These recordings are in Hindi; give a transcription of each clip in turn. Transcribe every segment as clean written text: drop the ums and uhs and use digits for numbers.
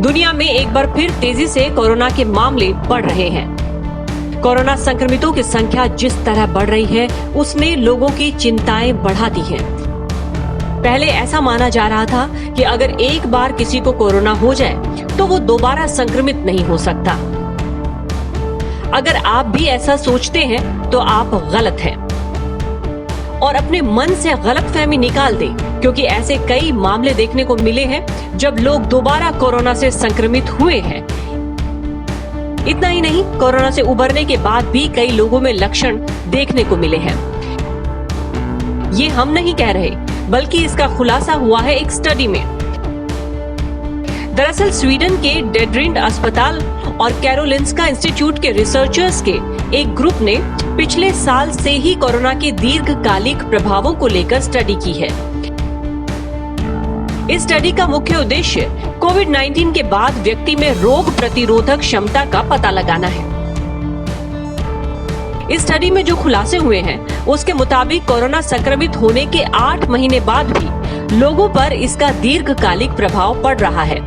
दुनिया में एक बार फिर तेजी से कोरोना के मामले बढ़ रहे हैं। कोरोना संक्रमितों की संख्या जिस तरह बढ़ रही है, उसने लोगों की चिंताएं बढ़ा दी हैं। पहले ऐसा माना जा रहा था कि अगर एक बार किसी को कोरोना हो जाए तो वो दोबारा संक्रमित नहीं हो सकता। अगर आप भी ऐसा सोचते हैं तो आप गलत हैं और अपने मन से गलतफहमी निकाल दें, क्योंकि ऐसे कई मामले देखने को मिले हैं जब लोग दोबारा कोरोना से संक्रमित हुए हैं। इतना ही नहीं, कोरोना से उबरने के बाद भी कई लोगों में लक्षण देखने को मिले हैं। ये हम नहीं कह रहे, बल्कि इसका खुलासा हुआ है एक स्टडी में। दरअसल स्वीडन के डेड्रिंड अस्पताल और कैरोलिंस्का इंस्टीट्यूट के रिसर्चर्स के एक ग्रुप ने पिछले साल से ही कोरोना के दीर्घकालिक प्रभावों को लेकर स्टडी की है। इस स्टडी का मुख्य उद्देश्य कोविड-19 के बाद व्यक्ति में रोग प्रतिरोधक क्षमता का पता लगाना है। इस स्टडी में जो खुलासे हुए हैं, उसके मुताबिक कोरोना संक्रमित होने के 8 महीने बाद भी लोगों पर इसका दीर्घकालिक प्रभाव पड़ रहा है,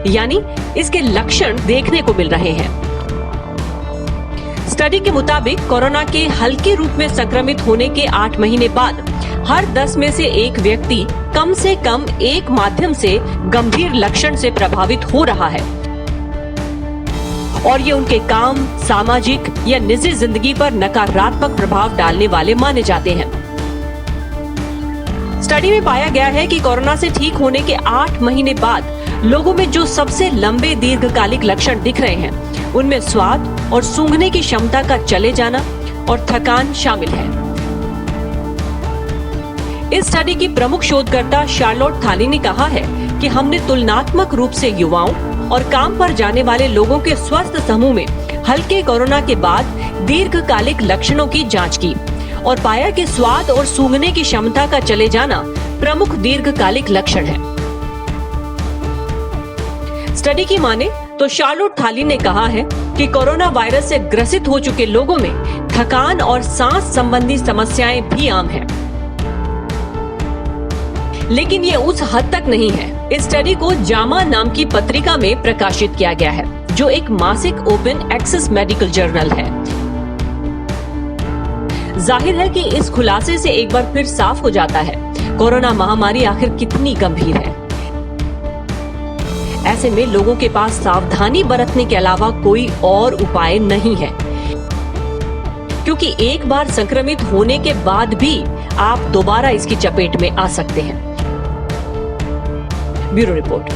यानी इसके लक्षण देखने को मिल रहे हैं। स्टडी के मुताबिक कोरोना के हल्के रूप में संक्रमित होने के 8 महीने बाद हर 10 में से एक व्यक्ति कम से कम एक माध्यम से गंभीर लक्षण से प्रभावित हो रहा है और ये उनके काम, सामाजिक या निजी जिंदगी पर नकारात्मक प्रभाव डालने वाले माने जाते हैं। स्टडी में पाया गया है कि कोरोना से ठीक होने के 8 महीने बाद लोगों में जो सबसे लंबे दीर्घकालिक लक्षण दिख रहे हैं, उनमें स्वाद और सूंघने की क्षमता का चले जाना और थकान शामिल है। इस स्टडी की प्रमुख शोधकर्ता शार्लोट थाली ने कहा है कि हमने तुलनात्मक रूप से युवाओं और काम पर जाने वाले लोगों के स्वस्थ समूह में हल्के कोरोना के बाद दीर्घकालिक लक्षणों की जांच की और पाया कि स्वाद और सूंघने की क्षमता का चले जाना प्रमुख दीर्घकालिक लक्षण है। स्टडी की माने तो शार्लोट थाली ने कहा है कि कोरोना वायरस से ग्रसित हो चुके लोगों में थकान और सांस संबंधी समस्याएं भी आम हैं। लेकिन ये उस हद तक नहीं है। इस स्टडी को जामा नाम की पत्रिका में प्रकाशित किया गया है, जो एक मासिक ओपन एक्सेस मेडिकल जर्नल है। जाहिर है कि इस खुलासे से एक बार फिर साफ हो जाता है कोरोना महामारी आखिर कितनी गंभीर है। ऐसे में लोगों के पास सावधानी बरतने के अलावा कोई और उपाय नहीं है, क्योंकि एक बार संक्रमित होने के बाद भी आप दोबारा इसकी चपेट में आ सकते हैं। Bureau report.